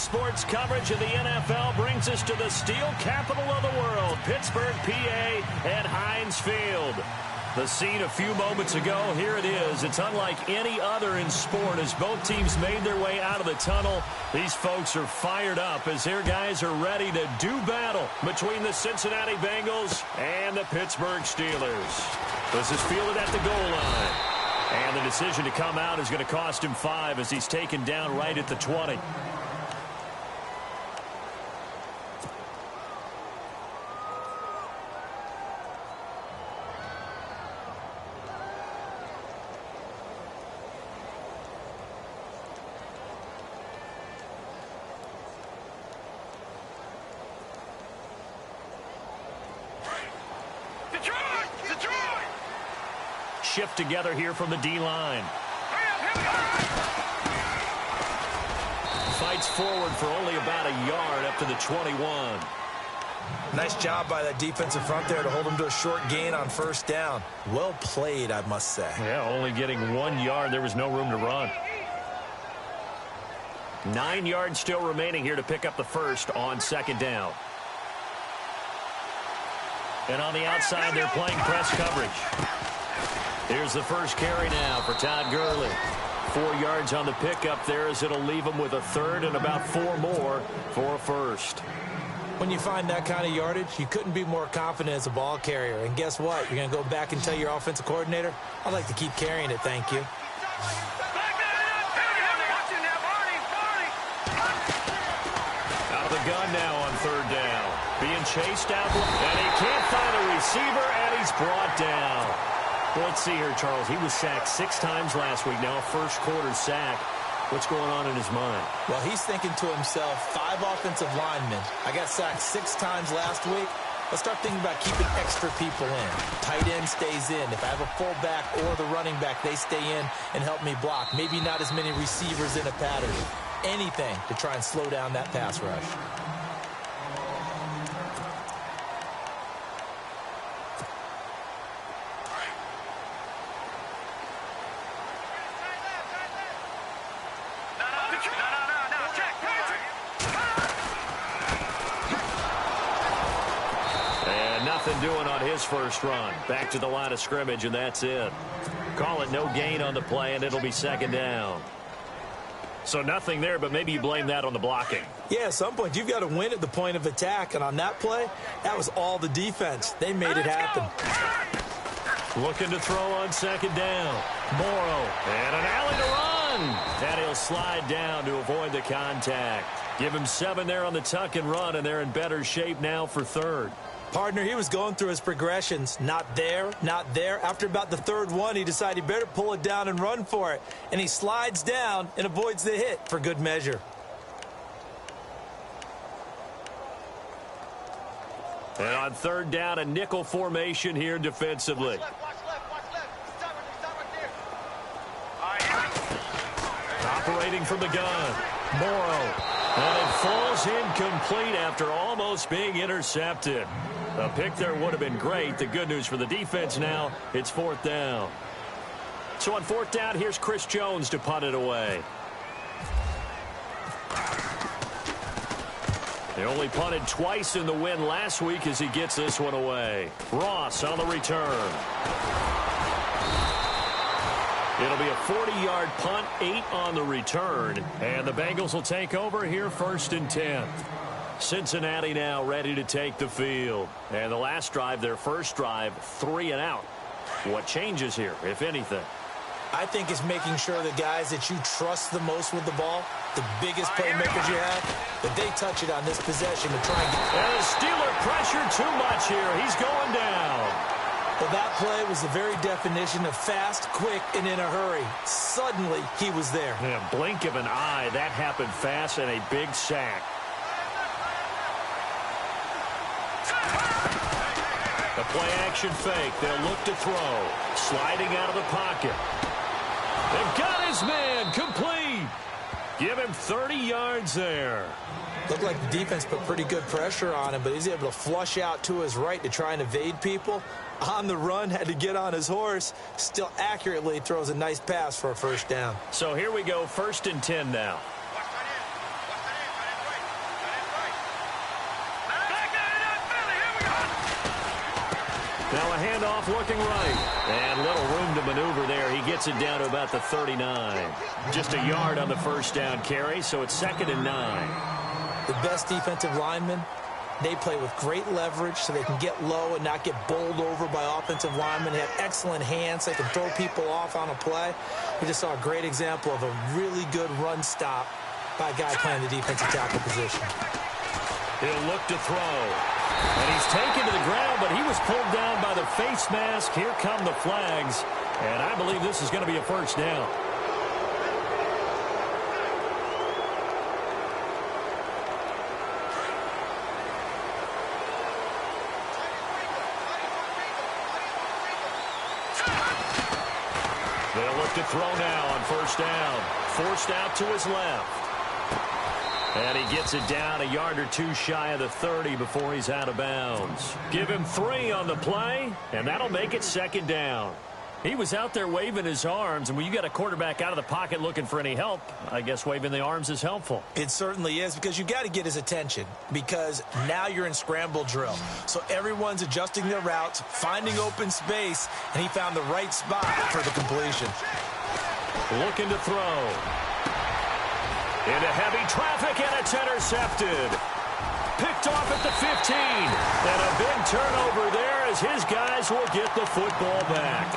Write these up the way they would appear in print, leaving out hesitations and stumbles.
sports coverage of the NFL brings us to the steel capital of the world, Pittsburgh, PA, at Heinz Field. The scene a few moments ago, here it is. It's unlike any other in sport as both teams made their way out of the tunnel. These folks are fired up as their guys are ready to do battle between the Cincinnati Bengals and the Pittsburgh Steelers. This is fielded at the goal line. And the decision to come out is going to cost him 5 as he's taken down right at the 20. Shift together here from the D-line. Fights forward for only about a yard up to the 21. Nice job by that defensive front there to hold him to a short gain on first down. Well played, I must say. Yeah, only getting 1 yard. There was no room to run. 9 yards still remaining here to pick up the first on second down. And on the outside, they're playing press coverage. Here's the first carry now for Todd Gurley. 4 yards on the pickup there as it'll leave him with a third and about 4 more for a first. When you find that kind of yardage, you couldn't be more confident as a ball carrier. And guess what? You're going to go back and tell your offensive coordinator, I'd like to keep carrying it, thank you. Out of the gun now on third down. Being chased out, and he can't find a receiver, and he's brought down. Well, let's see here, Charles. He was sacked 6 times last week. Now a first-quarter sack. What's going on in his mind? Well, he's thinking to himself, 5 offensive linemen. I got sacked 6 times last week. Let's start thinking about keeping extra people in. Tight end stays in. If I have a fullback or the running back, they stay in and help me block. Maybe not as many receivers in a pattern. Anything to try and slow down that pass rush. Doing on his first run. Back to the line of scrimmage, and that's it. Call it no gain on the play, and it'll be second down. So nothing there, but maybe you blame that on the blocking. Yeah, at some point, you've got to win at the point of attack, and on that play, that was all the defense. They made it happen. Looking to throw on second down. Morrow, and an alley to run. And he'll slide down to avoid the contact. Give him 7 there on the tuck and run, and they're in better shape now for third. Partner, he was going through his progressions. Not there, not there. After about the third one, he decided he better pull it down and run for it. And he slides down and avoids the hit for good measure. And on third down, a nickel formation here defensively. Operating from the gun. Morrow. And it falls incomplete after almost being intercepted. A pick there would have been great. The good news for the defense now, it's fourth down. So on fourth down, here's Chris Jones to punt it away. He only punted twice in the win last week as he gets this one away. Ross on the return. It'll be a 40-yard punt, 8 on the return. And the Bengals will take over here first and 10. Cincinnati now ready to take the field. And the last drive, their first drive, 3 and out. What changes here, if anything? I think it's making sure the guys that you trust the most with the ball, the biggest playmakers you have, that they touch it on this possession to try and get... And the Steeler pressure too much here. He's going down. Well, that play was the very definition of fast, quick, and in a hurry. Suddenly, he was there. In a blink of an eye, that happened fast and a big sack. The play-action fake. They'll look to throw. Sliding out of the pocket. They've got his man complete. Give him 30 yards there. Looked like the defense put pretty good pressure on him, but he's able to flush out to his right to try and evade people. On the run, had to get on his horse. Still accurately throws a nice pass for a first down. So here we go, first and 10 now. Now a handoff looking right. And little room to maneuver there. He gets it down to about the 39. Just a yard on the first down carry, so it's 2nd and 9. The best defensive linemen, they play with great leverage so they can get low and not get bowled over by offensive linemen. They have excellent hands. So they can throw people off on a play. We just saw a great example of a really good run stop by a guy playing the defensive tackle position. He'll look to throw. And he's taken to the ground, but he was pulled down by the face mask. Here come the flags. And I believe this is going to be a first down. They'll look to throw now on first down. Forced out to his left. And he gets it down a yard or two shy of the 30 before he's out of bounds. Give him 3 on the play, and that'll make it 2nd down. He was out there waving his arms, and when you got a quarterback out of the pocket looking for any help, I guess waving the arms is helpful. It certainly is, because you got to get his attention, because now you're in scramble drill. So everyone's adjusting their routes, finding open space, and he found the right spot for the completion. Looking to throw. Into heavy traffic, and it's intercepted. Picked off at the 15. And a big turnover there as his guys will get the football back.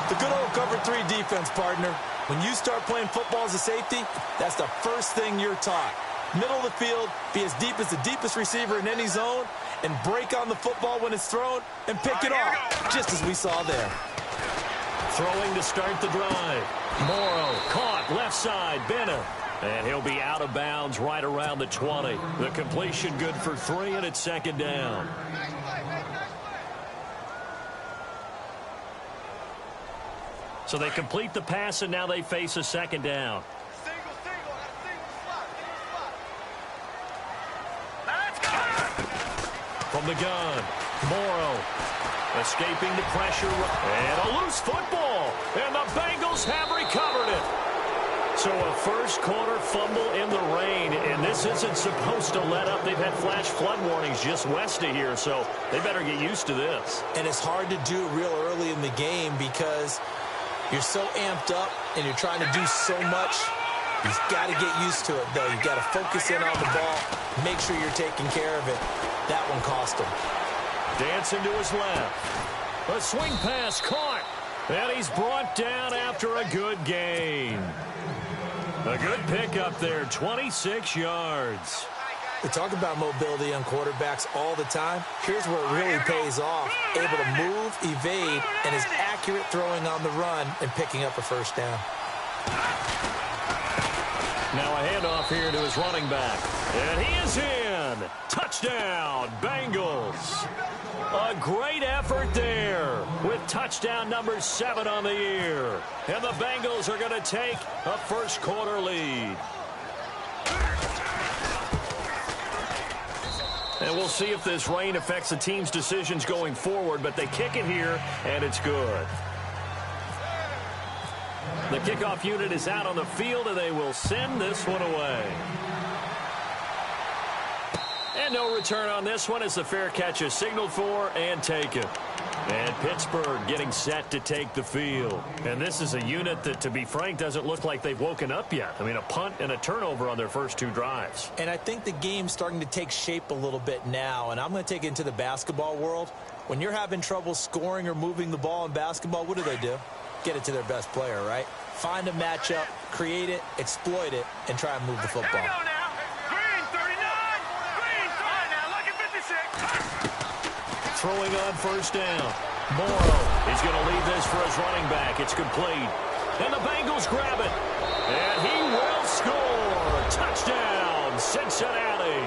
The good old cover 3 defense, partner. When you start playing football as a safety, that's the first thing you're taught. Middle of the field, be as deep as the deepest receiver in any zone, and break on the football when it's thrown and pick it off, just as we saw there. Throwing to start the drive. Morrow caught left side. Bennett. And he'll be out of bounds right around the 20. The completion good for 3, and it's 2nd down. So they complete the pass, and now they face a 2nd down. From the gun, Morrow escaping the pressure. And a loose football. And the Bengals have recovered it. So a first quarter fumble in the rain, and this isn't supposed to let up. They've had flash flood warnings just west of here, so they better get used to this. And it's hard to do real early in the game because you're so amped up and you're trying to do so much. You've got to get used to it, though. You've got to focus in on the ball, make sure you're taking care of it. That one cost him. Dancing to his left. A swing pass caught, and he's brought down after a good gain. A good pickup there, 26 yards. We talk about mobility on quarterbacks all the time. Here's where it really pays off. Able to move, evade, and is accurate throwing on the run and picking up a first down. Now a handoff here to his running back. And he is in. Touchdown, Bengals. A great effort there with touchdown number 7 on the year. And the Bengals are going to take a first quarter lead. And we'll see if this rain affects the team's decisions going forward, but they kick it here, and it's good. The kickoff unit is out on the field, and they will send this one away. And no return on this one as the fair catch is signaled for and taken. And Pittsburgh getting set to take the field. And this is a unit that, to be frank, doesn't look like they've woken up yet. I mean, a punt and a turnover on their first 2 drives. And I think the game's starting to take shape a little bit now, and I'm going to take it into the basketball world. When you're having trouble scoring or moving the ball in basketball, what do? Get it to their best player, right? Find a matchup, create it, exploit it, and try and move the football. Throwing on first down. Morrow is going to lead this for his running back. It's complete. And the Bengals grab it. And he will score. Touchdown, Cincinnati.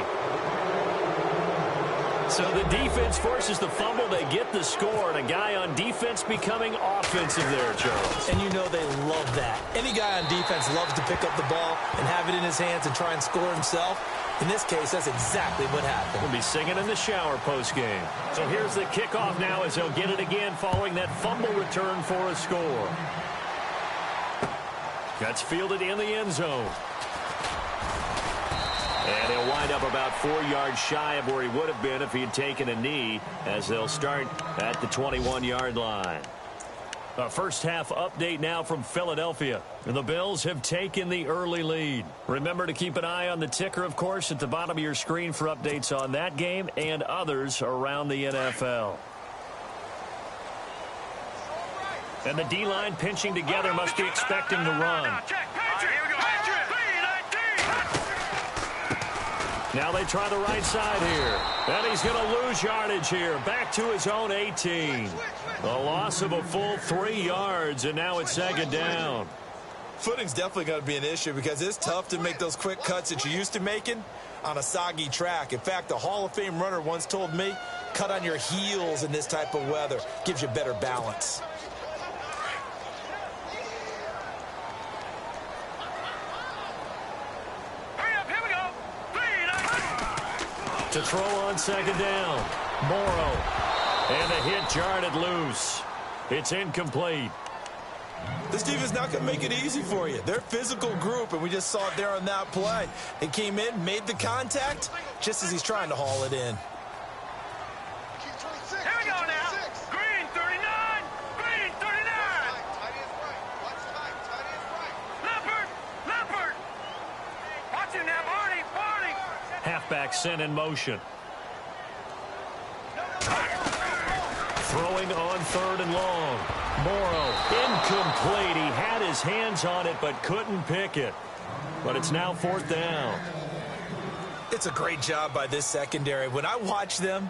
So the defense forces the fumble. They get the score. And a guy on defense becoming offensive there, Charles. And you know they love that. Any guy on defense loves to pick up the ball and have it in his hands and try and score himself. In this case, that's exactly what happened. We'll be singing in the shower postgame. So here's the kickoff now as he'll get it again following that fumble return for a score. That's fielded in the end zone. And he'll wind up about 4 yards shy of where he would have been if he had taken a knee, as they'll start at the 21-yard line. A first-half update now from Philadelphia. The Bills have taken the early lead. Remember to keep an eye on the ticker, of course, at the bottom of your screen for updates on that game and others around the NFL. And the D-line pinching together, must be expecting the run. Now they try the right side here. And he's going to lose yardage here. Back to his own 18. A loss of a full 3 yards, and now it's 2nd down. Footing's definitely going to be an issue because it's tough to make those quick cuts that you're used to making on a soggy track. In fact, a Hall of Fame runner once told me, cut on your heels in this type of weather. Gives you better balance. To throw on 2nd down. Morrow. And the hit jarred it loose. It's incomplete. This defense is not going to make it easy for you. They're a physical group, and we just saw it there on that play. It came in, made the contact, just as he's trying to haul it in. Here we go now. Green 39. Green 39. Tight end right. Watch tight. Tight end right. Leopard. Watch him now, Barney. Halfback sent in motion. Throwing on 3rd and long. Morrow, incomplete. He had his hands on it but couldn't pick it. But it's now 4th down. It's a great job by this secondary. When I watch them,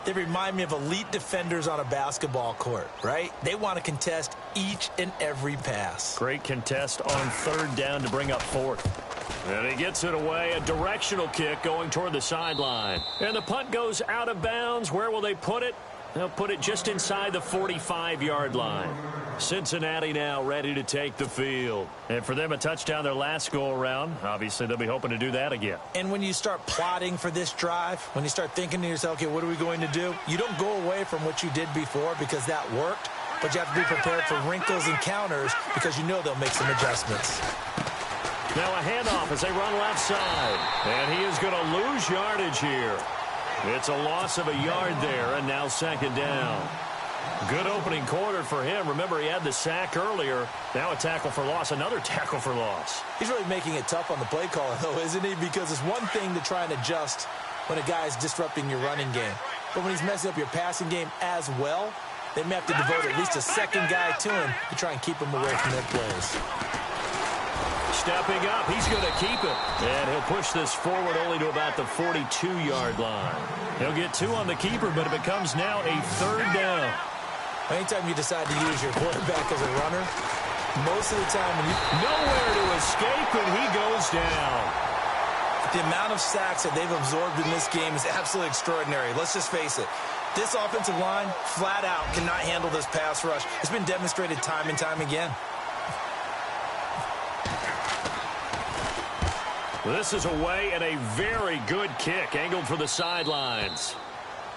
they remind me of elite defenders on a basketball court, right? They want to contest each and every pass. Great contest on 3rd down to bring up 4th. And he gets it away. A directional kick going toward the sideline. And the punt goes out of bounds. Where will they put it? They'll put it just inside the 45-yard line. Cincinnati now ready to take the field. And for them, a touchdown their last go-around. Obviously, they'll be hoping to do that again. And when you start plotting for this drive, when you start thinking to yourself, okay, what are we going to do? You don't go away from what you did before because that worked, but you have to be prepared for wrinkles and counters because you know they'll make some adjustments. Now a handoff as they run left side. And he is going to lose yardage here. It's a loss of a yard there, and now 2nd down. Good opening quarter for him. Remember, he had the sack earlier. Now a tackle for loss, another tackle for loss. He's really making it tough on the play caller, though, isn't he? Because it's one thing to try and adjust when a guy is disrupting your running game. But when he's messing up your passing game as well, they may have to devote at least a second guy to him to try and keep him away from their plays. Stepping up, he's going to keep it. And he'll push this forward only to about the 42-yard line. He'll get 2 on the keeper, but it becomes now a 3rd down. Anytime you decide to use your quarterback as a runner, most of the time when you... Nowhere to escape, and he goes down. The amount of sacks that they've absorbed in this game is absolutely extraordinary. Let's just face it. This offensive line, flat out, cannot handle this pass rush. It's been demonstrated time and time again. This is away and a very good kick angled for the sidelines.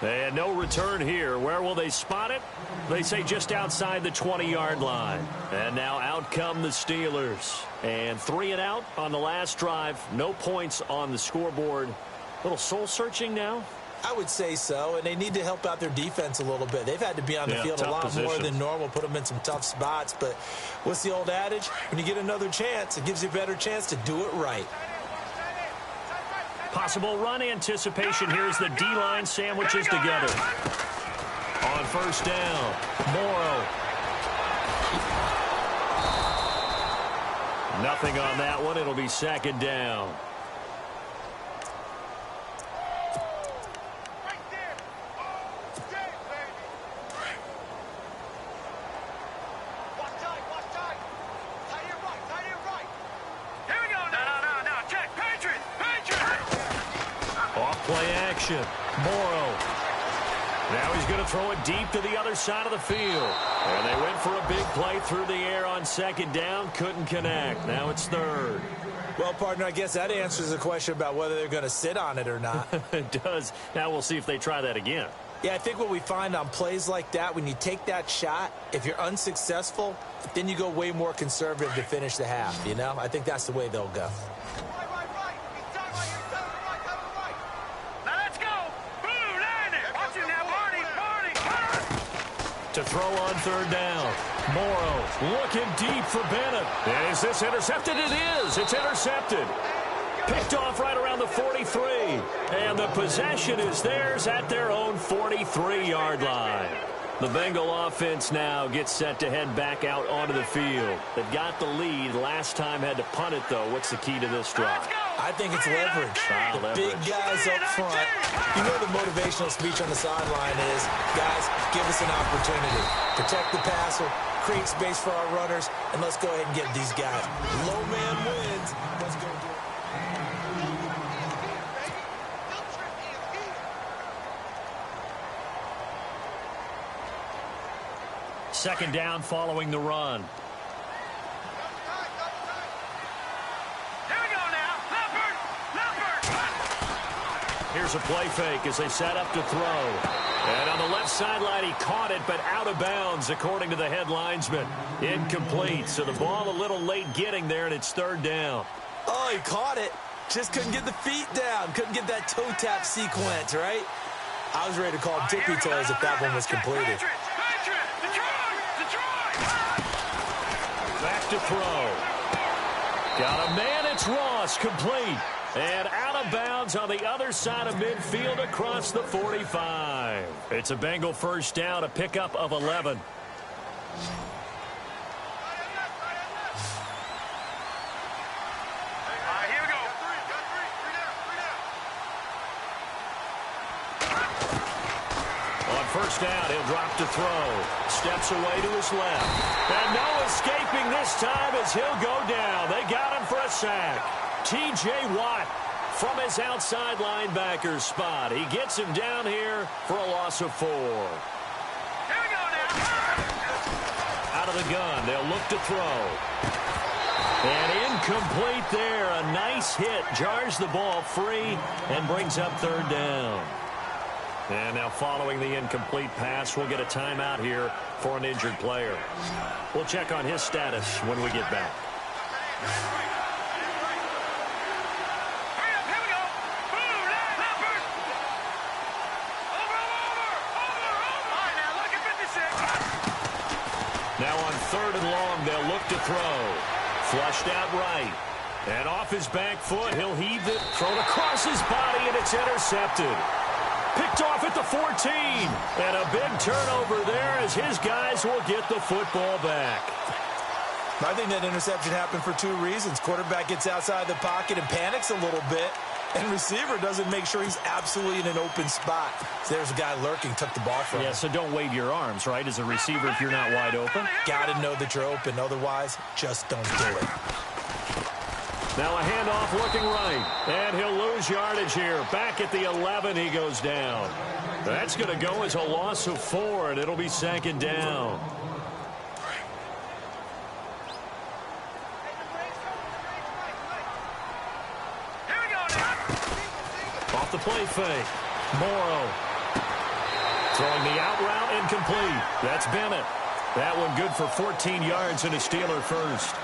And no return here. Where will they spot it? They say just outside the 20-yard line. And now out come the Steelers. And 3 and out on the last drive. No points on the scoreboard. A little soul-searching now? I would say so, and they need to help out their defense a little bit. They've had to be on the field a lot more than normal, put them in some tough spots. But what's the old adage? When you get another chance, it gives you a better chance to do it right. Possible run anticipation here as the D-line sandwiches together. On 1st down, Morrow. Nothing on that one. It'll be 2nd down. Morrow. Now he's going to throw it deep to the other side of the field. And they went for a big play through the air on 2nd down. Couldn't connect. Now it's 3rd. Well, partner, I guess that answers the question about whether they're going to sit on it or not. It does. Now we'll see if they try that again. Yeah, I think what we find on plays like that, when you take that shot, if you're unsuccessful, then you go way more conservative to finish the half, you know? I think that's the way they'll go. to throw on third down. Morrow looking deep for Bennett. And is this intercepted? It is. It's intercepted. Picked off right around the 43. And the possession is theirs at their own 43-yard line. The Bengal offense now gets set to head back out onto the field. They've got the lead. Last time had to punt it, though. What's the key to this drive? I think it's leverage. The big guys up front. You know the motivational speech on the sideline is, guys, give us an opportunity. Protect the passer, create space for our runners, and let's go ahead and get these guys. Low man wins. Let's go do it. Second down following the run. Here we go now. Leopard. Here's a play fake as they set up to throw. And on the left sideline, he caught it, but out of bounds, according to the head linesman. Incomplete, so the ball a little late getting there, and it's third down. Oh, he caught it. Just couldn't get the feet down. Couldn't get that toe tap sequence, right? I was ready to call him tippy toes if that one was completed. Back to throw. Got a man, it's Ross, complete. And out of bounds on the other side of midfield across the 45. It's a Bengal first down, a pickup of 11. First down, he'll drop to throw. Steps away to his left. And no escaping this time as he'll go down. They got him for a sack. T.J. Watt from his outside linebacker spot. He gets him down here for a loss of 4. Here we go now. Out of the gun, they'll look to throw. And incomplete there. A nice hit. Jars the ball free and brings up third down. And now following the incomplete pass, we'll get a timeout here for an injured player. We'll check on his status when we get back. Hurry up, here we go. Boom, Leopard. Over. All right, now look at 56. Now on third and long, they'll look to throw. Flushed out right. And off his back foot, he'll heave it, throw it across his body, and it's intercepted. Picked off at the 14. And a big turnover there as his guys will get the football back. I think that interception happened for two reasons. Quarterback gets outside the pocket and panics a little bit. And receiver doesn't make sure he's absolutely in an open spot. So there's a guy lurking, took the ball from him. Yeah, so don't wave your arms, right, as a receiver if you're not wide open. Got to know that you're open. Otherwise, just don't do it. Now a handoff looking right. And he'll lose yardage here. Back at the 11, he goes down. That's going to go as a loss of 4, and it'll be second down. Here we go now. Off the play fake. Morrow. Throwing the out route, incomplete. That's Bennett. That one good for 14 yards and a Steeler first.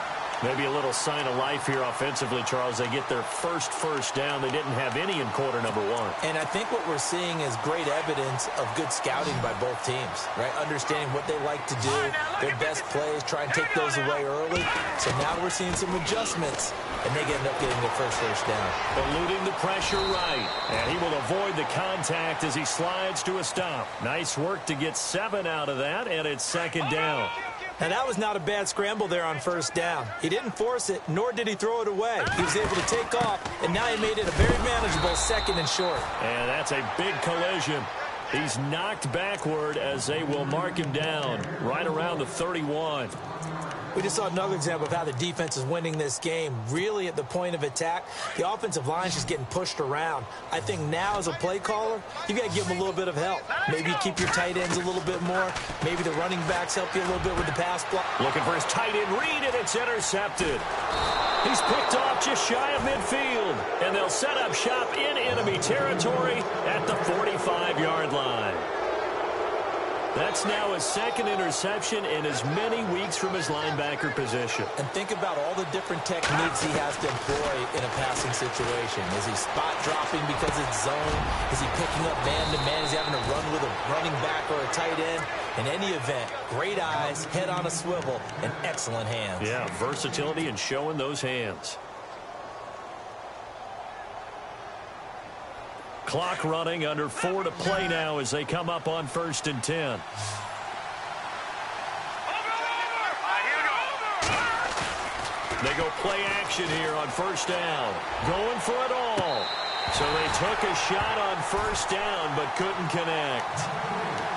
Maybe a little sign of life here offensively, Charles. They get their first down. They didn't have any in quarter number 1. And I think what we're seeing is great evidence of good scouting by both teams, right? Understanding what they like to do, their best plays, try and take those away early. So now we're seeing some adjustments, and they end up getting their first down. Eluding the pressure right, and he will avoid the contact as he slides to a stop. Nice work to get 7 out of that, and it's second down. Now, that was not a bad scramble there on first down. He didn't force it, nor did he throw it away. He was able to take off, and now he made it a very manageable second and short. And that's a big collision. He's knocked backward as they will mark him down right around the 31. We just saw another example of how the defense is winning this game. Really at the point of attack, the offensive line's just getting pushed around. I think now as a play caller, you got to give them a little bit of help. Maybe keep your tight ends a little bit more. Maybe the running backs help you a little bit with the pass block. Looking for his tight end read, and it's intercepted. He's picked off just shy of midfield, and they'll set up shop in enemy territory at the 45-yard line. That's now his second interception in as many weeks from his linebacker position. And think about all the different techniques he has to employ in a passing situation. Is he spot dropping because it's zone? Is he picking up man-to-man? Is he having to run with a running back or a tight end? In any event, great eyes, head on a swivel, and excellent hands. Yeah, versatility and showing those hands. Clock running, under 4 to play now as they come up on 1st and 10. They go play action here on 1st down. Going for it all. So they took a shot on 1st down but couldn't connect.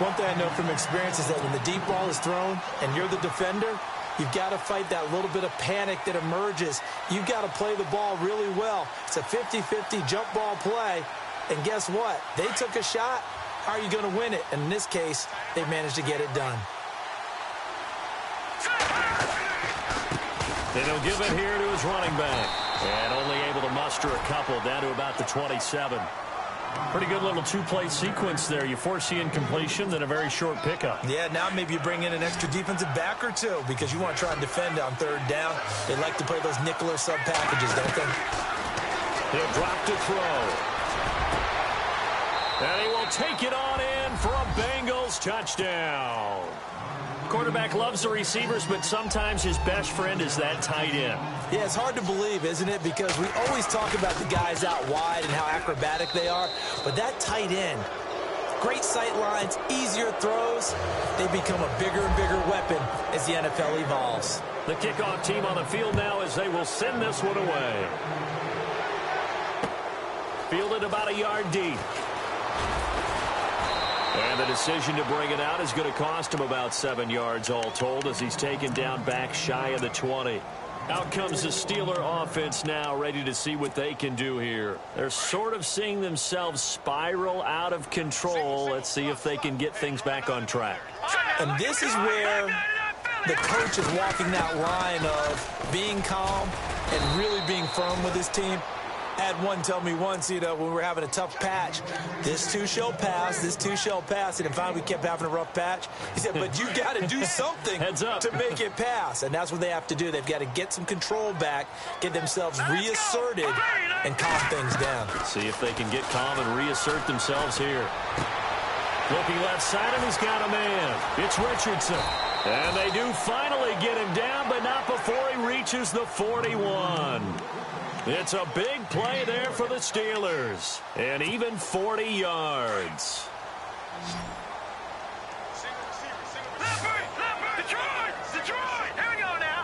One thing I know from experience is that when the deep ball is thrown and you're the defender, you've got to fight that little bit of panic that emerges. You've got to play the ball really well. It's a 50-50 jump ball play. And guess what? They took a shot. How are you going to win it? And in this case, they managed to get it done. And he'll give it here to his running back. And only able to muster a couple down to about the 27. Pretty good little two-play sequence there. You force the incompletion, then a very short pickup. Yeah, now maybe you bring in an extra defensive back or two because you want to try and defend on 3rd down. They like to play those nickel or sub packages, don't they? He'll drop to throw. And he will take it on in for a Bengals touchdown. Quarterback loves the receivers, but sometimes his best friend is that tight end. Yeah, it's hard to believe, isn't it? Because we always talk about the guys out wide and how acrobatic they are. But that tight end, great sight lines, easier throws, they become a bigger and bigger weapon as the NFL evolves. The kickoff team on the field now as they will send this one away. Fielded about a yard deep. And the decision to bring it out is going to cost him about 7 yards all told as he's taken down back shy of the 20. Out comes the Steeler offense now, ready to see what they can do here. They're sort of seeing themselves spiral out of control. Let's see if they can get things back on track. And this is where the coach is walking that line of being calm and really being firm with his team. I had one tell me once, when we were having a tough patch, this too shall pass, this too shall pass. And finally we kept having a rough patch. He said, but you got to do something to make it pass. And that's what they have to do. They've got to get some control back, get themselves reasserted, and calm things down. See if they can get calm and reassert themselves here. Looking left side, and he's got a man. It's Richardson. And they do finally get him down, but not before he reaches the 41. It's a big play there for the Steelers. And even 40 yards. Detroit! Here we go now.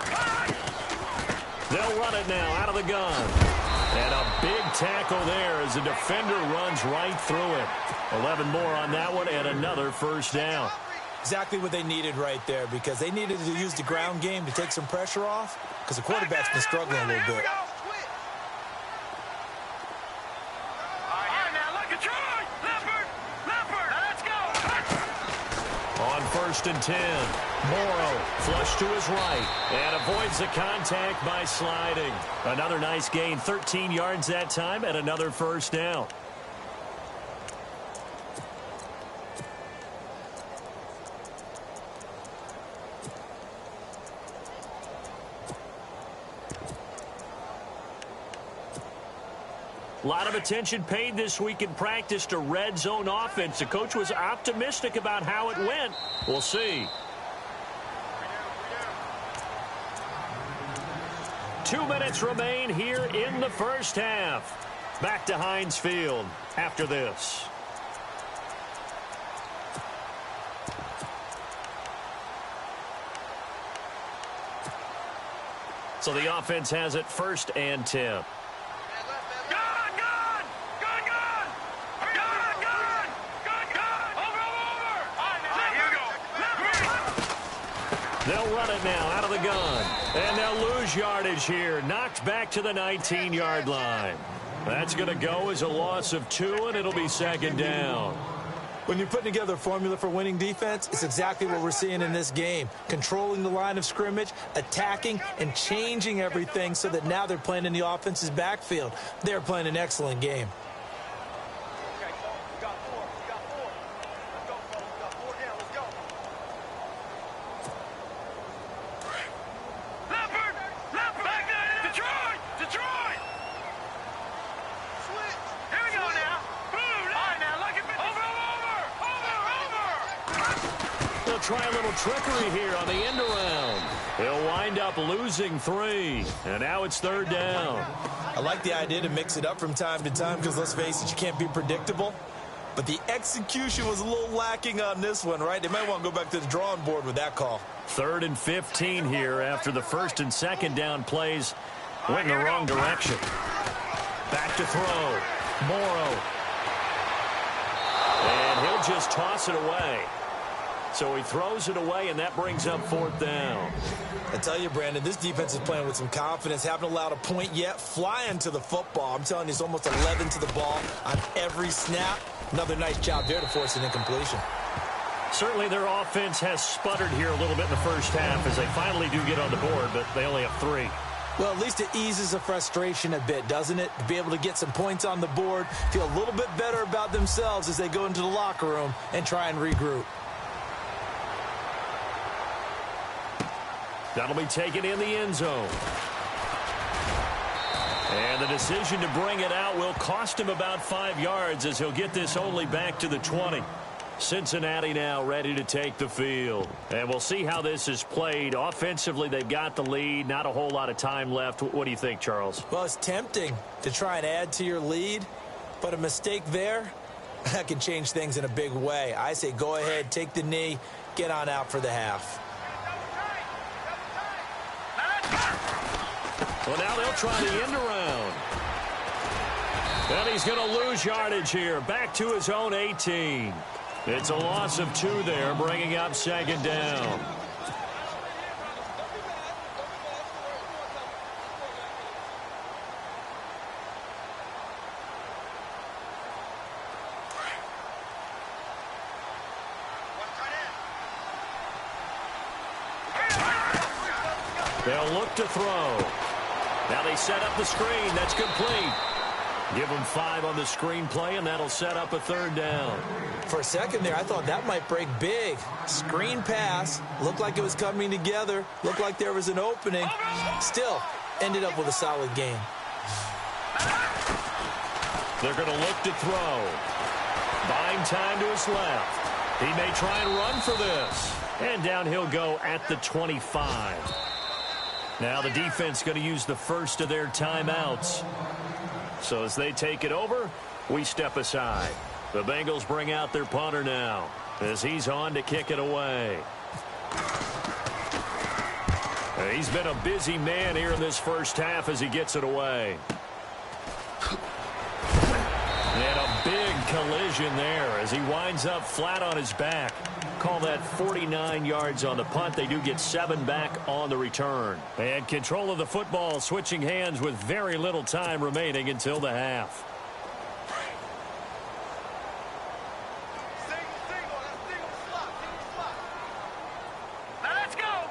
They'll run it now out of the gun. And a big tackle there as the defender runs right through it. 11 more on that one and another 1st down. Exactly what they needed right there because they needed to use the ground game to take some pressure off because the quarterback's been struggling a little bit. On 1st and 10, Morrow flush to his right and avoids the contact by sliding. Another nice gain, 13 yards that time, and another 1st down. A lot of attention paid this week in practice to red zone offense. The coach was optimistic about how it went. We'll see. 2 minutes remain here in the 1st half. Back to Heinz Field after this. So the offense has it 1st and 10. They'll run it now out of the gun. And they'll lose yardage here. Knocked back to the 19-yard line. That's going to go as a loss of 2, and it'll be 2nd down. When you're putting together a formula for winning defense, it's exactly what we're seeing in this game. Controlling the line of scrimmage, attacking, and changing everything so that now they're playing in the offense's backfield. They're playing an excellent game. try a little trickery here on the end around. He'll wind up losing 3. And now it's 3rd down. I like the idea to mix it up from time to time because, let's face it, you can't be predictable. But the execution was a little lacking on this one, right? They might want to go back to the drawing board with that call. 3rd and 15 here after the 1st and 2nd down plays went in the wrong direction. Back to throw. Morrow. And he'll just toss it away. So he throws it away, and that brings up 4th down. I tell you, Brandon, this defense is playing with some confidence. Haven't allowed a point yet. Flying to the football. I'm telling you, it's almost 11 to the ball on every snap. Another nice job there to force an incompletion. Certainly their offense has sputtered here a little bit in the first half as they finally do get on the board, but they only have 3. Well, at least it eases the frustration a bit, doesn't it? To be able to get some points on the board, feel a little bit better about themselves as they go into the locker room and try and regroup. That'll be taken in the end zone. And the decision to bring it out will cost him about 5 yards as he'll get this only back to the 20. Cincinnati now ready to take the field. And we'll see how this is played. Offensively, they've got the lead. Not a whole lot of time left. What do you think, Charles? Well, it's tempting to try and add to your lead, but a mistake there, that can change things in a big way. I say go ahead, take the knee, get on out for the half. Well, now they'll try the end around. And he's going to lose yardage here. Back to his own 18. It's a loss of 2 there, bringing up 2nd down. They'll look to throw. Now they set up the screen. That's complete. Give them 5 on the screen play, and that'll set up a 3rd down. For a second there, I thought that might break big. Screen pass. Looked like it was coming together. Looked like there was an opening. Still, ended up with a solid game. They're going to look to throw. Buying time to his left. He may try and run for this. And down he'll go at the 25. Now the defense going to use the first of their timeouts. So as they take it over, we step aside. The Bengals bring out their punter now as he's on to kick it away. And he's been a busy man here in this first half as he gets it away. And a big collision there as he winds up flat on his back. Call that 49 yards on the punt. They do get 7 back on the return. And control of the football switching hands with very little time remaining until the half. Let's go.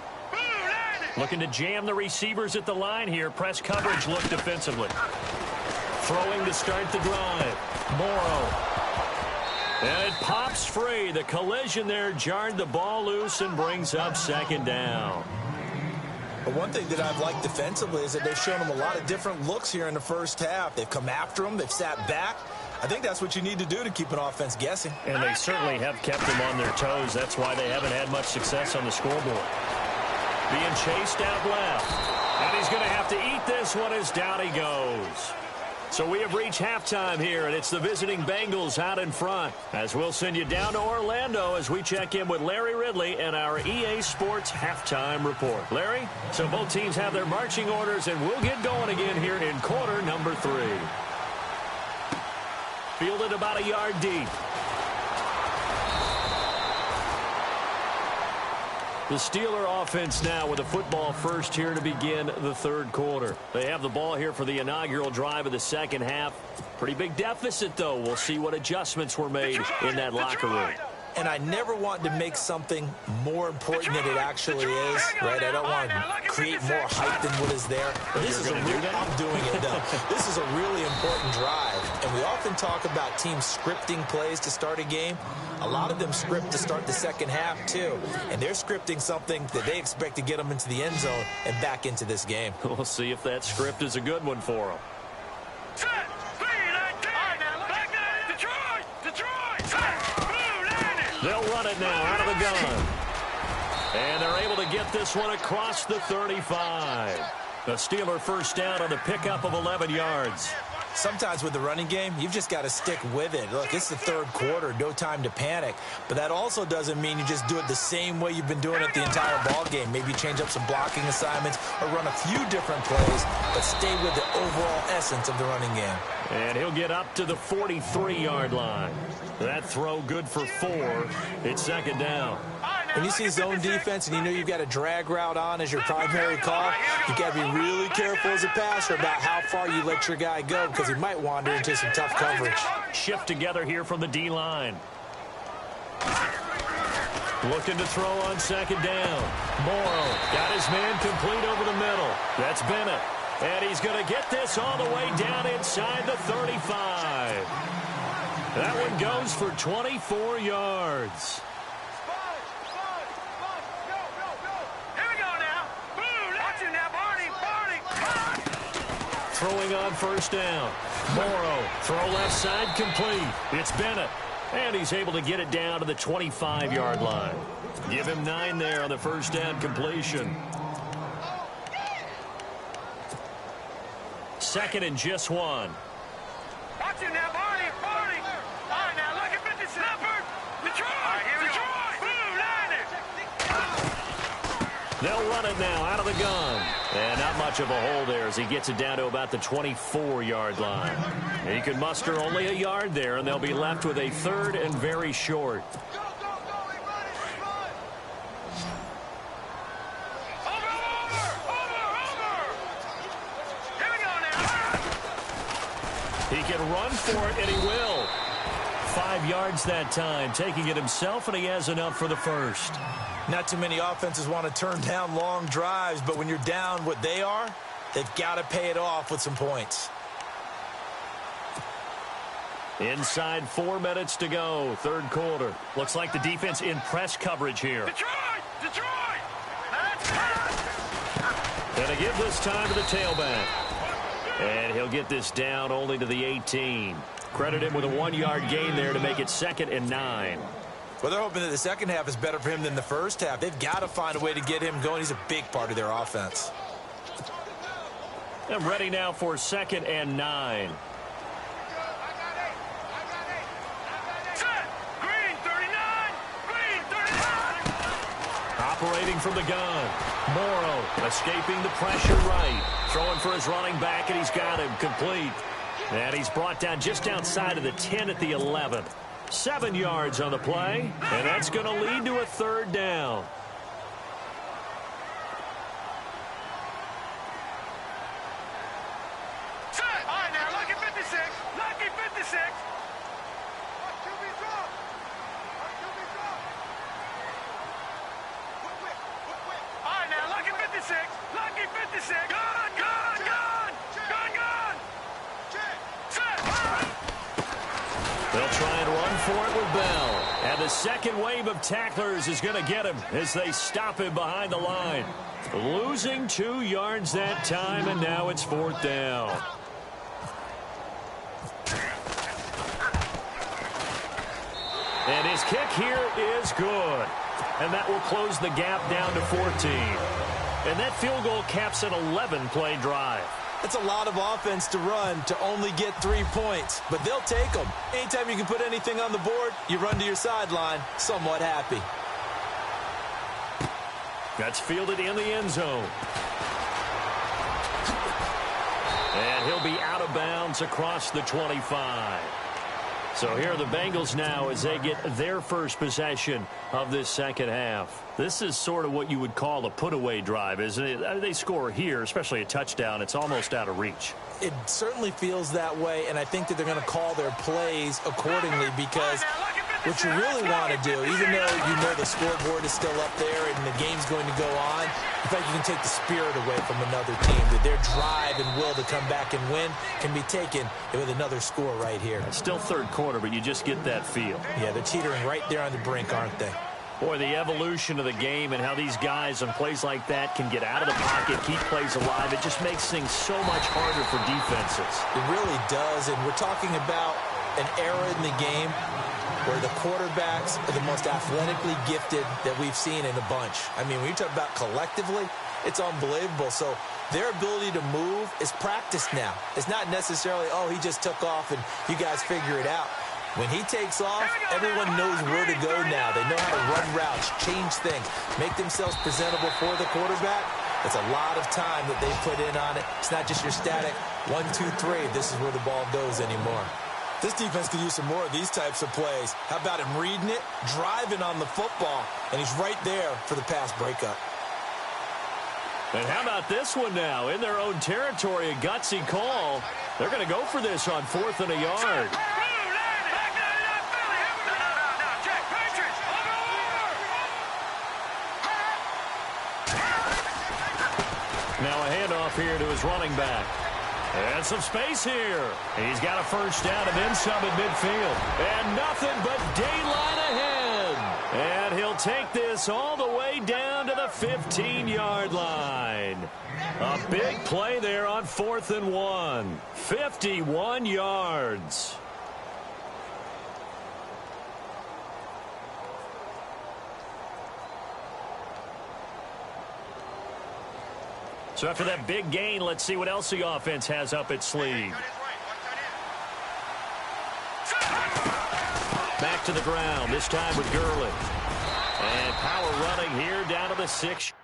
Looking to jam the receivers at the line here. Press coverage look defensively. Throwing to start the drive. Morrow. And it pops free. The collision there jarred the ball loose and brings up 2nd down. But one thing that I've liked defensively is that they've shown them a lot of different looks here in the first half. They've come after them. They've sat back. I think that's what you need to do to keep an offense guessing. And they certainly have kept them on their toes. That's why they haven't had much success on the scoreboard. Being chased out left. And he's going to have to eat this one as down he goes. So we have reached halftime here, and it's the visiting Bengals out in front. As we'll send you down to Orlando as we check in with Larry Ridley and our EA Sports Halftime Report. Larry, so both teams have their marching orders, and we'll get going again here in quarter number 3. Fielded about a yard deep. The Steeler offense now with a football first here to begin the 3rd quarter. They have the ball here for the inaugural drive of the 2nd half. Pretty big deficit, though. We'll see what adjustments were made in that locker room. And I never want to make something more important than it actually is, right? I don't want to create more hype than what is there. This is I'm doing it, though. This is a really important drive. And we often talk about teams scripting plays to start a game. A lot of them script to start the 2nd half, too. And they're scripting something that they expect to get them into the end zone and back into this game. We'll see if that script is a good one for them. They'll run it now out of the gun. And they're able to get this one across the 35. The Steeler first down on the pickup of 11 yards. Sometimes with the running game, you've just got to stick with it. Look, it's the third quarter, no time to panic. But that also doesn't mean you just do it the same way you've been doing it the entire ball game. Maybe change up some blocking assignments or run a few different plays, but stay with the overall essence of the running game. And he'll get up to the 43-yard line. That throw good for 4. It's second down. When you see zone defense and you know you've got a drag route on as your primary call, you've got to be really careful as a passer about how far you let your guy go because he might wander into some tough coverage. Shift together here from the D-line. Looking to throw on second down. Morrow got his man complete over the middle. That's Bennett. And he's going to get this all the way down inside the 35. That one goes for 24 yards. Throwing on first down. Morrow, throw left side complete. It's Bennett. And he's able to get it down to the 25-yard line. Give him 9 there on the first down completion. Second and just 1. Watch him now, Barney. Barney. All right, now look at 50 Leopard. Detroit. Detroit. Blue, They'll run it now out of the gun. And not much of a hole there as he gets it down to about the 24-yard line. He can muster only a yard there, and they'll be left with a third and very short. He can run for it, and he will. 5 yards that time, taking it himself, and he has enough for the first. Not too many offenses want to turn down long drives, but when you're down what they are, they've got to pay it off with some points. Inside 4 minutes to go, third quarter. Looks like the defense in press coverage here. Detroit! Detroit! And they give this time to the tailback. And he'll get this down only to the 18. Credit him with a 1-yard gain there to make it 2nd and 9. Well, they're hoping that the second half is better for him than the first half. They've got to find a way to get him going. He's a big part of their offense. And ready now for 2nd and 9. Green 39! Green 39! Operating from the gun. Morrow escaping the pressure right. Throwing for his running back, and he's got him complete. And he's brought down just outside of the 10 at the 11. 7 yards on the play, and that's going to lead to a third down. All right, now, lucky 56. Lucky 56. All right, now, lucky 56. Lucky 56. Gun, gun, gun. Gun, gun. Set. They'll try and run for it with Bell. And the second wave of tacklers is going to get him as they stop him behind the line. Losing 2 yards that time, and now it's 4th down. And his kick here is good. And that will close the gap down to 14. And that field goal caps an 11-play drive. That's a lot of offense to run to only get 3 points, but they'll take them. Anytime you can put anything on the board, you run to your sideline somewhat happy. That's fielded in the end zone. And he'll be out of bounds across the 25. So here are the Bengals now as they get their first possession of this second half. This is sort of what you would call a put-away drive, isn't it? They score here, especially a touchdown. It's almost out of reach. It certainly feels that way, and I think that they're going to call their plays accordingly because what you really want to do, even though you know the scoreboard is still up there and the game's going to go on, in fact, you can take the spirit away from another team, that their drive and will to come back and win can be taken with another score right here. It's still third quarter, but you just get that feel. Yeah, they're teetering right there on the brink, aren't they? Boy, the evolution of the game and how these guys on plays like that can get out of the pocket, keep plays alive, it just makes things so much harder for defenses. It really does, and we're talking about an era in the game where the quarterbacks are the most athletically gifted that we've seen in a bunch. I mean, when you talk about collectively, it's unbelievable. So their ability to move is practiced now. It's not necessarily, oh, he just took off and you guys figure it out. When he takes off, everyone knows where to go now. They know how to run routes, change things, make themselves presentable for the quarterback. It's a lot of time that they put in on it. It's not just your static 1, 2, 3. This is where the ball goes anymore. This defense could use some more of these types of plays. How about him reading it, driving on the football, and he's right there for the pass breakup. And how about this one now? In their own territory, a gutsy call. They're going to go for this on 4th and a yard. Now a handoff here to his running back. And some space here. He's got a first down and then some at midfield. And nothing but daylight ahead. And he'll take this all the way down to the 15-yard line. A big play there on 4th and 1. 51 yards. So after that big gain, let's see what else the offense has up its sleeve. Back to the ground, this time with Gurley. And power running here down to the 6.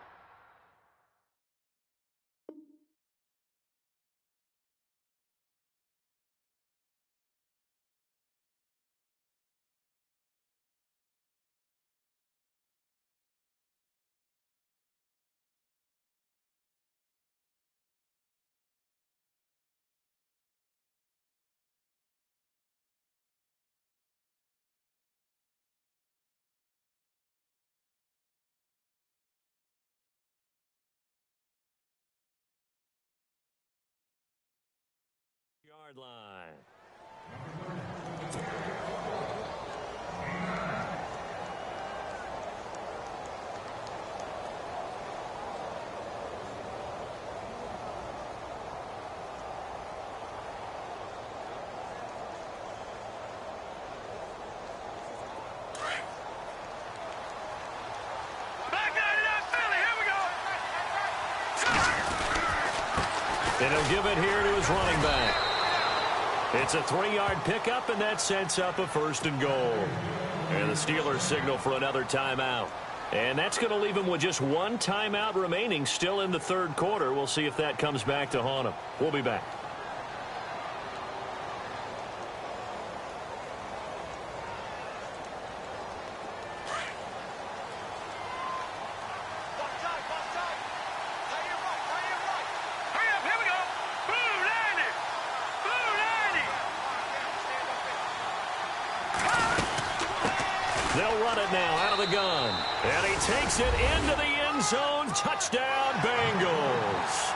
Yard line. And he'll give it here to his running back. It's a 3-yard pickup, and that sets up a 1st and goal. And the Steelers signal for another timeout. And that's going to leave him with just 1 timeout remaining still in the 3rd quarter. We'll see if that comes back to haunt him. We'll be back. They'll run it now out of the gun. And he takes it into the end zone. Touchdown, Bengals.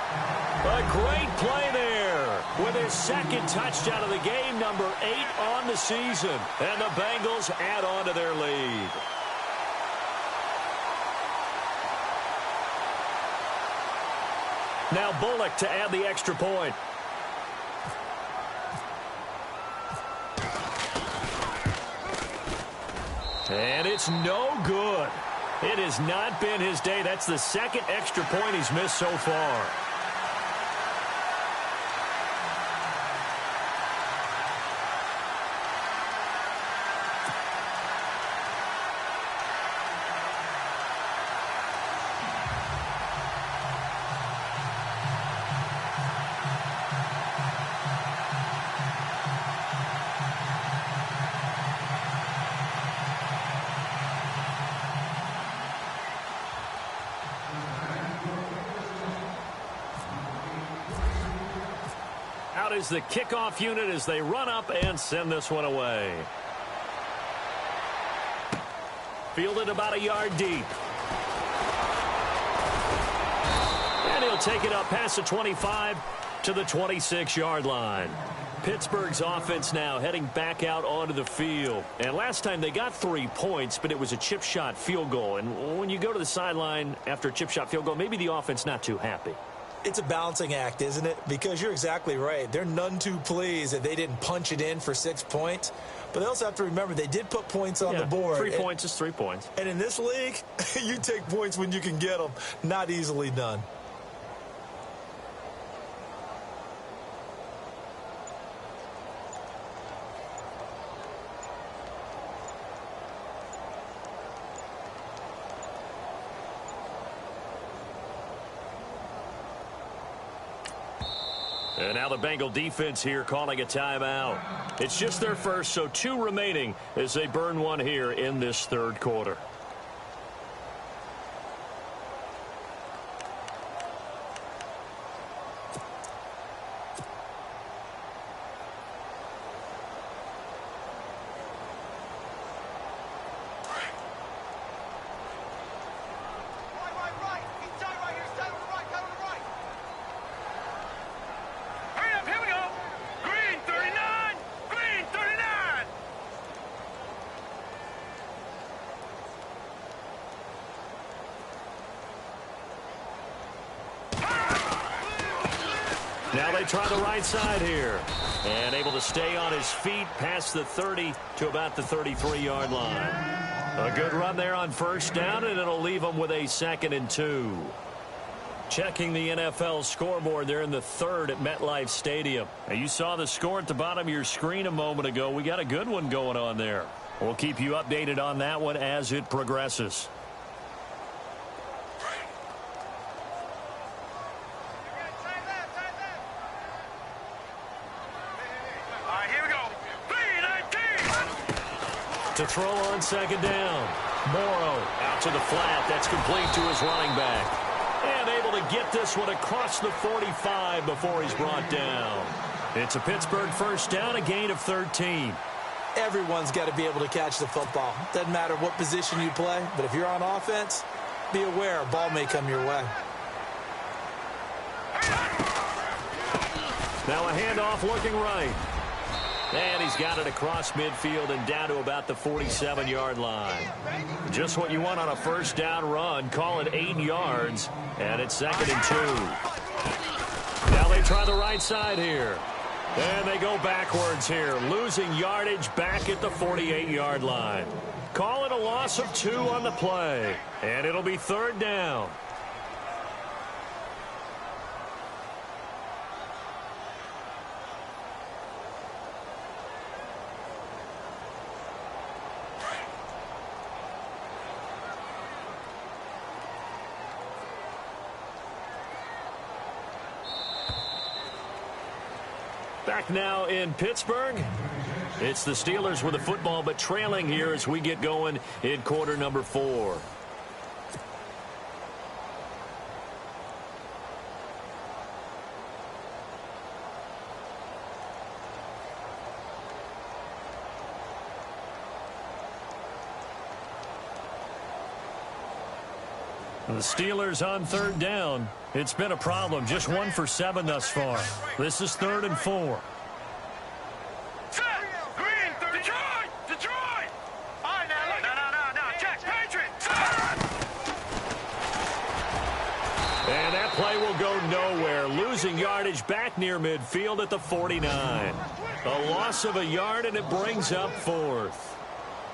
A great play there with his 2nd touchdown of the game, number 8 on the season. And the Bengals add on to their lead. Now Bullock to add the extra point. And it's no good. It has not been his day. That's the 2nd extra point he's missed so far. Out is the kickoff unit as they run up and send this one away. Fielded about a yard deep. And he'll take it up past the 25 to the 26-yard line. Pittsburgh's offense now heading back out onto the field. And last time they got 3 points, but it was a chip shot field goal. And when you go to the sideline after a chip shot field goal, maybe the offense not too happy. It's a balancing act, isn't it? Because you're exactly right. They're none too pleased that they didn't punch it in for 6 points. But they also have to remember they did put points on the board. 3 points is 3 points. And in this league, you take points when you can get them. Not easily done. And now the Bengal defense here calling a timeout. It's just their first, so 2 remaining as they burn one here in this third quarter. Now they try the right side here. And able to stay on his feet past the 30 to about the 33-yard line. A good run there on first down, and it'll leave them with a 2nd and 2. Checking the NFL scoreboard there in the third at MetLife Stadium. Now you saw the score at the bottom of your screen a moment ago. We got a good one going on there. We'll keep you updated on that one as it progresses. To throw on second down. Morrow out to the flat. That's complete to his running back. And able to get this one across the 45 before he's brought down. It's a Pittsburgh first down, a gain of 13. Everyone's got to be able to catch the football. Doesn't matter what position you play, but if you're on offense, be aware a ball may come your way. Now a handoff looking right. And he's got it across midfield and down to about the 47-yard line. Just what you want on a first down run. Call it 8 yards. And it's 2nd and 2. Now they try the right side here. And they go backwards here. Losing yardage back at the 48-yard line. Call it a loss of 2 on the play. And it'll be 3rd down. Back now in Pittsburgh. It's the Steelers with the football, but trailing here as we get going in quarter number 4. The Steelers on 3rd down. It's been a problem. Just 1 for 7 thus far. This is 3rd and 4. Detroit! All right, now, look. No. Check. Patriots! And that play will go nowhere. Losing yardage back near midfield at the 49. A loss of a yard, and it brings up 4th.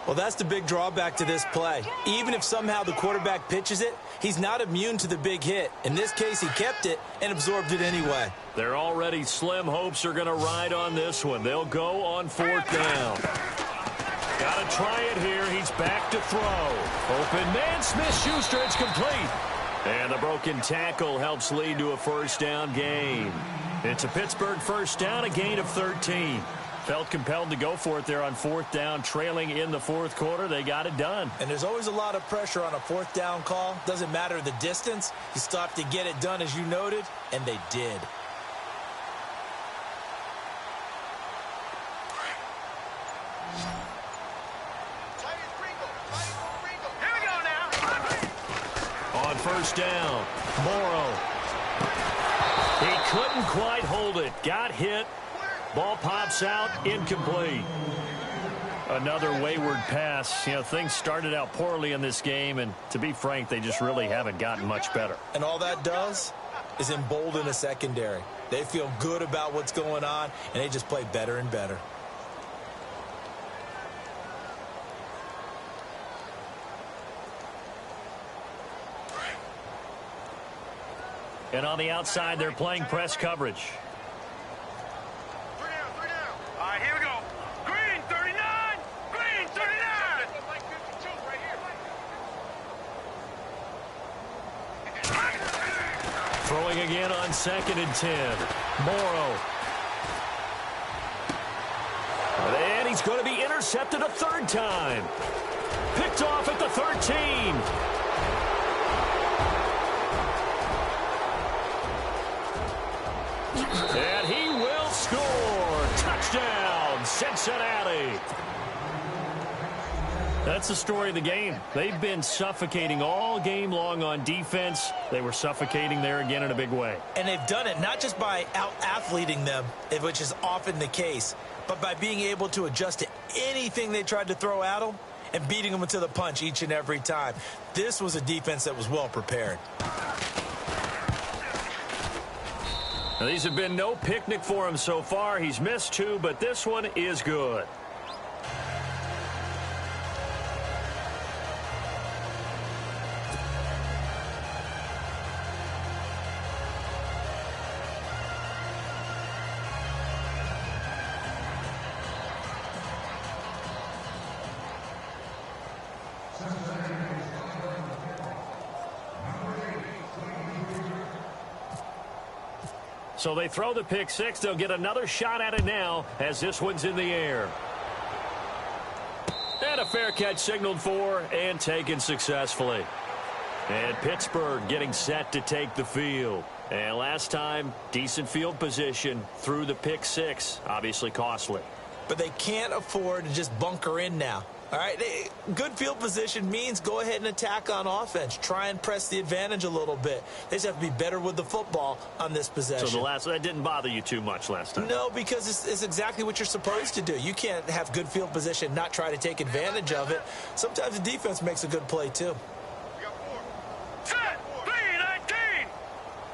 Well, that's the big drawback to this play. Even if somehow the quarterback pitches it, he's not immune to the big hit. In this case, he kept it and absorbed it anyway. Their already slim hopes are going to ride on this one. They'll go on 4th down. Got to try it here. He's back to throw. Open man, Smith-Schuster. It's complete. And the broken tackle helps lead to a first down gain. It's a Pittsburgh first down, a gain of 13. Felt compelled to go for it there on 4th down, trailing in the 4th quarter. They got it done. And there's always a lot of pressure on a 4th down call. Doesn't matter the distance. You stop to get it done, as you noted, and they did. Here we go now. On first down, Morrow. He couldn't quite hold it. Got hit. Ball pops out, incomplete. Another wayward pass. You know, things started out poorly in this game, and to be frank, they just really haven't gotten much better. And all that does, is embolden a secondary. They feel good about what's going on, and they just play better and better. And on the outside, they're playing press coverage. 3 down, 3 down. All right, here we go. Green 39. Green 39. Like 52 right here. Throwing again on 2nd and 10. Morrow. And he's going to be intercepted a 3rd time. Picked off at the 13. And he will score. Touchdown, Cincinnati. That's the story of the game. They've been suffocating all game long on defense. They were suffocating there again in a big way. And they've done it not just by out-athleting them, which is often the case, but by being able to adjust to anything they tried to throw at them and beating them to the punch each and every time. This was a defense that was well prepared. Now, these have been no picnic for him so far. He's missed 2, but this one is good. So they throw the pick 6. They'll get another shot at it now as this one's in the air. And a fair catch signaled for and taken successfully. And Pittsburgh getting set to take the field. And last time, decent field position through the pick 6. Obviously costly. But they can't afford to just bunker in now. All right, good field position means go ahead and attack on offense. Try and press the advantage a little bit. They just have to be better with the football on this possession. So that didn't bother you too much last time? No, because it's exactly what you're supposed to do. You can't have good field position, not try to take advantage of it. Sometimes the defense makes a good play, too. We got 4. Set. 3-19.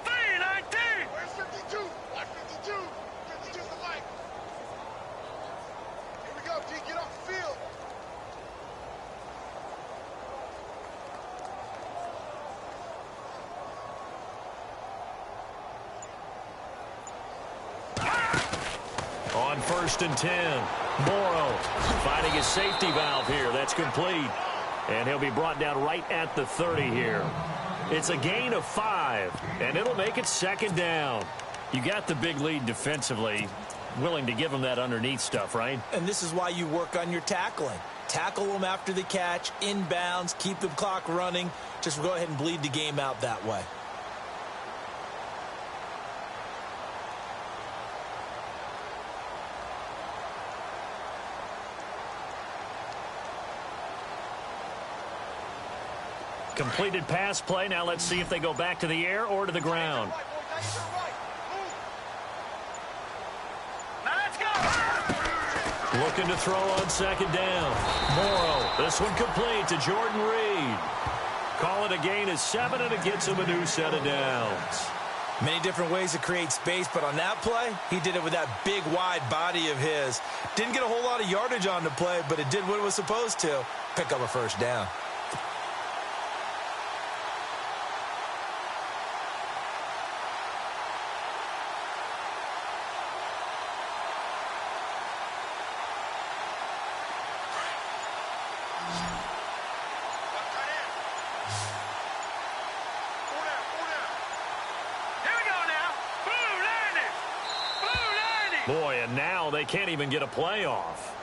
3-19. Where's 52? Watch 52. 52's the light. Here we go, D. Get off the field. On 1st and 10, Morrow finding his safety valve here. That's complete. And he'll be brought down right at the 30 here. It's a gain of 5, and it'll make it 2nd down. You got the big lead defensively. Willing to give them that underneath stuff, right? And this is why you work on your tackling. Tackle them after the catch, inbounds, keep the clock running. Just go ahead and bleed the game out that way. Completed pass play. Now let's see if they go back to the air or to the ground. Now let's go. Looking to throw on 2nd down. Morrow. This one complete to Jordan Reed. Call it a gain of 7, and it gets him a new set of downs. Many different ways to create space, but on that play, he did it with that big, wide body of his. Didn't get a whole lot of yardage on the play, but it did what it was supposed to. Pick up a 1st down. Boy, and now they can't even get a play off.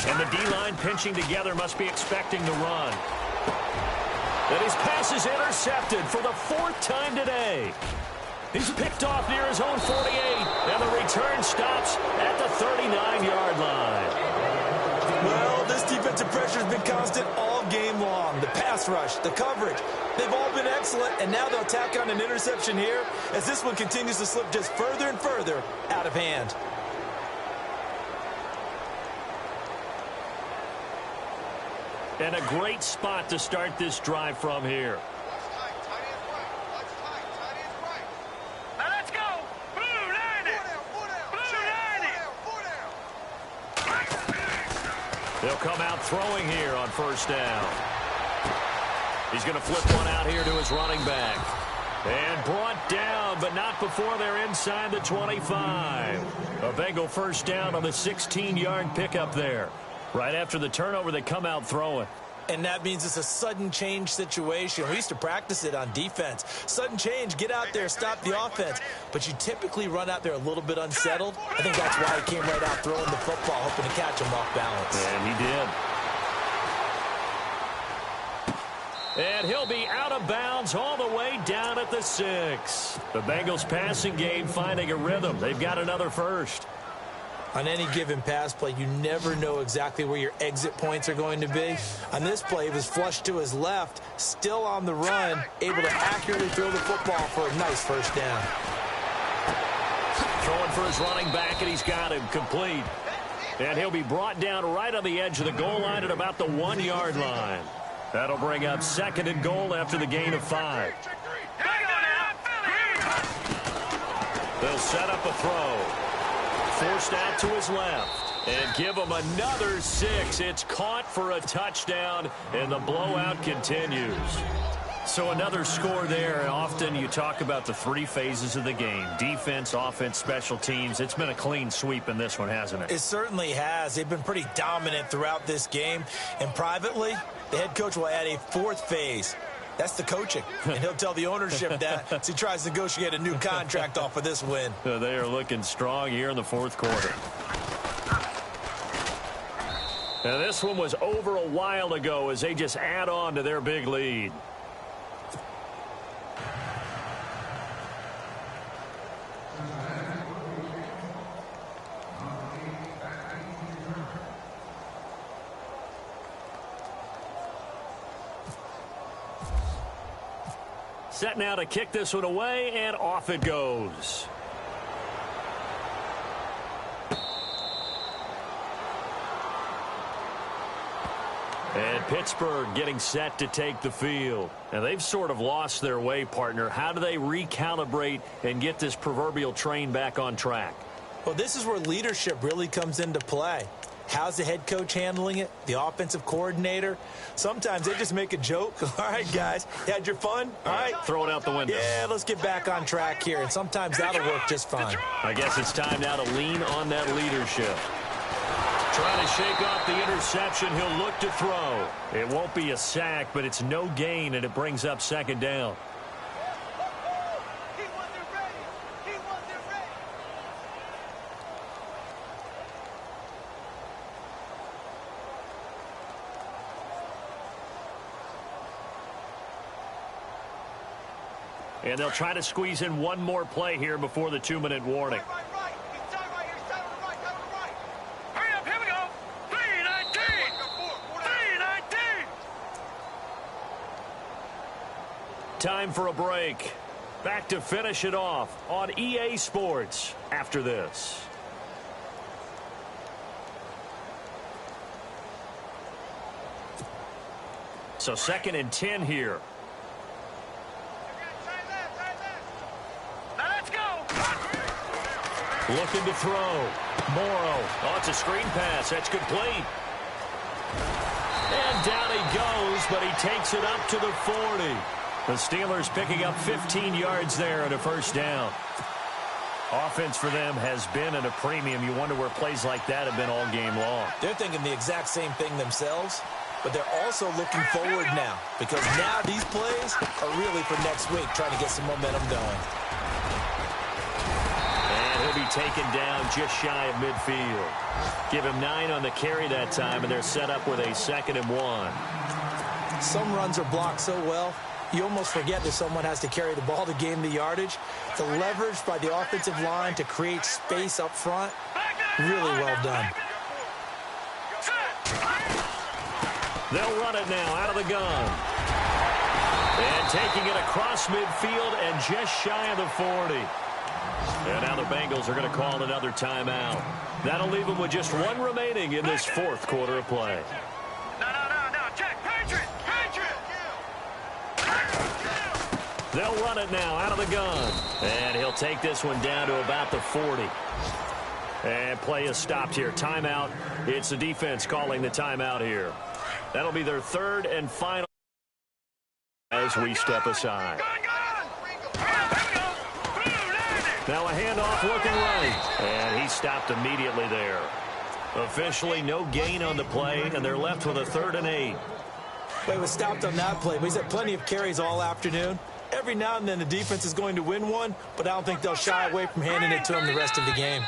And the D-line pinching together must be expecting the run. And his pass is intercepted for the 4th time today. He's picked off near his own 48, and the return stops at the 39-yard line. Well, this defensive pressure has been constant all game long. The pass rush, the coverage, they've all been excellent, and now they'll tack on an interception here as this one continues to slip just further and further out of hand. And a great spot to start this drive from here. Now let's go. Blue 90. Blue 90. They'll come out throwing here on 1st down. He's going to flip one out here to his running back. And brought down, but not before they're inside the 25. A Bengal 1st down on the 16-yard pickup there. Right after the turnover, they come out throwing. And that means it's a sudden change situation. We used to practice it on defense. Sudden change, get out there, stop the offense. But you typically run out there a little bit unsettled. I think that's why he came right out throwing the football, hoping to catch him off balance. And he did. And he'll be out of bounds all the way down at the 6. The Bengals passing game finding a rhythm. They've got another first. On any given pass play, you never know exactly where your exit points are going to be. On this play, he was flushed to his left, still on the run, able to accurately throw the football for a nice 1st down. Throwing for his running back, and he's got him complete. And he'll be brought down right on the edge of the goal line at about the 1-yard line. That'll bring up 2nd and goal after the gain of 5. They'll set up a throw. Forced out to his left. And give him another 6. It's caught for a touchdown, and the blowout continues. So another score there. Often you talk about the 3 phases of the game. Defense, offense, special teams. It's been a clean sweep in this one, hasn't it? It certainly has. They've been pretty dominant throughout this game. And privately, the head coach will add a 4th phase. That's the coaching. And he'll tell the ownership that as he tries to negotiate a new contract off of this win. They are looking strong here in the 4th quarter. Now this one was over a while ago as they just add on to their big lead. Set now to kick this one away, and off it goes. And Pittsburgh getting set to take the field. Now, they've sort of lost their way, partner. How do they recalibrate and get this proverbial train back on track? Well, this is where leadership really comes into play. How's the head coach handling it? The offensive coordinator? Sometimes they just make a joke. All right, guys, you had your fun? All right. Throw it out the window. Yeah, let's get back on track here, and sometimes that'll work just fine. I guess it's time now to lean on that leadership. Trying to shake off the interception. He'll look to throw. It won't be a sack, but it's no gain, and it brings up 2nd down. And they'll try to squeeze in one more play here before the 2-minute warning. Hurry up, here we go. 319. 319. Time for a break. Back to finish it off on EA Sports after this. So 2nd and 10 here. Looking to throw. Morrow. Oh, it's a screen pass. That's complete. And down he goes, but he takes it up to the 40. The Steelers picking up 15 yards there and a 1st down. Offense for them has been at a premium. You wonder where plays like that have been all game long. They're thinking the exact same thing themselves, but they're also looking forward now because now these plays are really for next week, trying to get some momentum going. He'll be taken down just shy of midfield. Give him 9 on the carry that time, and they're set up with a 2nd and 1. Some runs are blocked so well, you almost forget that someone has to carry the ball to gain the yardage. The leverage by the offensive line to create space up front, really well done. They'll run it now out of the gun. And taking it across midfield and just shy of the 40. And now the Bengals are going to call another timeout. That'll leave them with just one remaining in this fourth quarter of play. No, check. Patriot. They'll run it now out of the gun. And he'll take this one down to about the 40. And play is stopped here. Timeout. It's the defense calling the timeout here. That'll be their third and final as we step aside. Now a handoff looking right. And he stopped immediately there. Officially no gain on the play, and they're left with a 3rd and 8. Well, he was stopped on that play, but he's had plenty of carries all afternoon. Every now and then the defense is going to win one, but I don't think they'll shy away from handing it to him the rest of the game.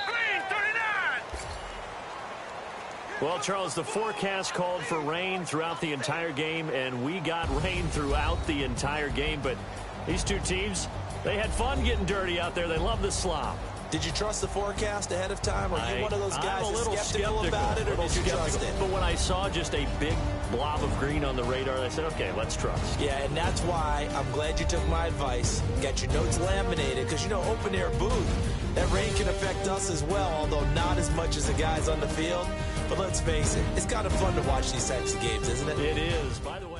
Well, Charles, the forecast called for rain throughout the entire game, and we got rain throughout the entire game. But these two teams, they had fun getting dirty out there. They love the slop. Did you trust the forecast ahead of time? Are you one of those guys that's skeptical about it, or did you trust it? But when I saw just a big blob of green on the radar, I said, okay, let's trust. Yeah, and that's why I'm glad you took my advice. Got your notes laminated, because, you know, open-air booth, that rain can affect us as well, although not as much as the guys on the field. But let's face it, it's kind of fun to watch these types of games, isn't it? It is. By the way,